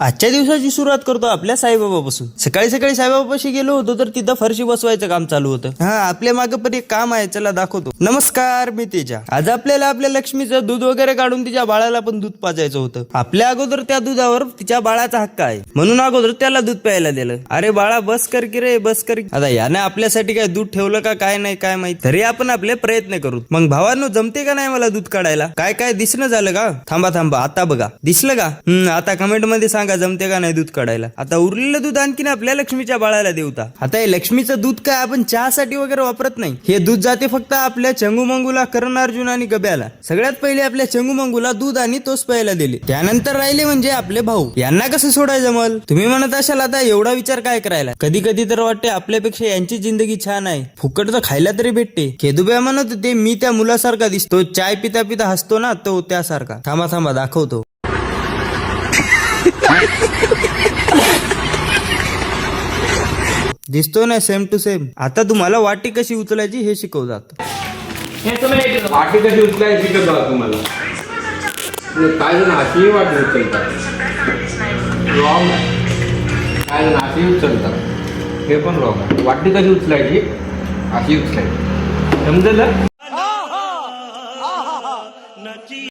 आजच्या दिवसाची सुरुवात करतो आपल्या साईबाबापासून. सकाळी सकाळी साईबाबापाशी गेलो होतो तर तिथं फरशी बसवायचं काम चालू होतं. हा, आपल्या मागे पण एक काम आहे, चला दाखवतो. नमस्कार, मी तेजा. आज आपल्याला आपल्या लक्ष्मीचं दूध वगैरे काढून तिच्या बाळाला पण दूध पाजायचं होतं. आपल्या अगोदर त्या दुधावर तिच्या बाळाचा हक्क आहे, म्हणून अगोदर त्याला दूध प्यायला दिलं. अरे बाळा, बस कर की रे, बस कर. आता याने आपल्यासाठी काय दूध ठेवलं का काय नाही काय माहित, तरी आपण आपले प्रयत्न करू. मग भावांनो, जमते का नाही मला दूध काढायला? काय काय दिसणं झालं का? थांबा, आता बघा, दिसलं का? आता कमेंट मध्ये सांगा जमते का नाही दूध काढायला. आता उरलेलं दूध आणखीन आपल्या लक्ष्मीच्या बाळाला देऊता. आता हे लक्ष्मीचं दूध काय आपण चहासाठी वगैरे वापरत नाही. हे दूध जाते फक्त आपल्या चंगूमंगूला, करण अर्जुन आणि गब्याला. सगळ्यात पहिले आपल्या चंगूमंगूला दूध आणि तोच प्यायला दिले. त्यानंतर राहिले म्हणजे आपले भाऊ. यांना कसं सोडायचं जमल? तुम्ही म्हणत असाल आता एवढा विचार काय करायला. कधी कधी तर वाटते आपल्यापेक्षा यांची जिंदगी छान आहे, फुकटचं खायला तरी भेटते. खेदुब्या म्हणत होते मी त्या मुलासारखा दिसतो, चाय पिता पिता हसतो ना, तो त्यासारखा. थांबा दाखवतो. दिसतो ना, सेम टू सेम. आता तुम्हाला वाटी कशी उचलायची हे शिकवतात. वाटी कशी उचलायची शिकवतात तुम्हाला. काय जण अशी वाटी उचलतात, रॉंग आहे. काय जण अशी उचलतात, हे पण रॉंग आहे. वाटी कशी उचलायची, अशी उचलायची, समजलं?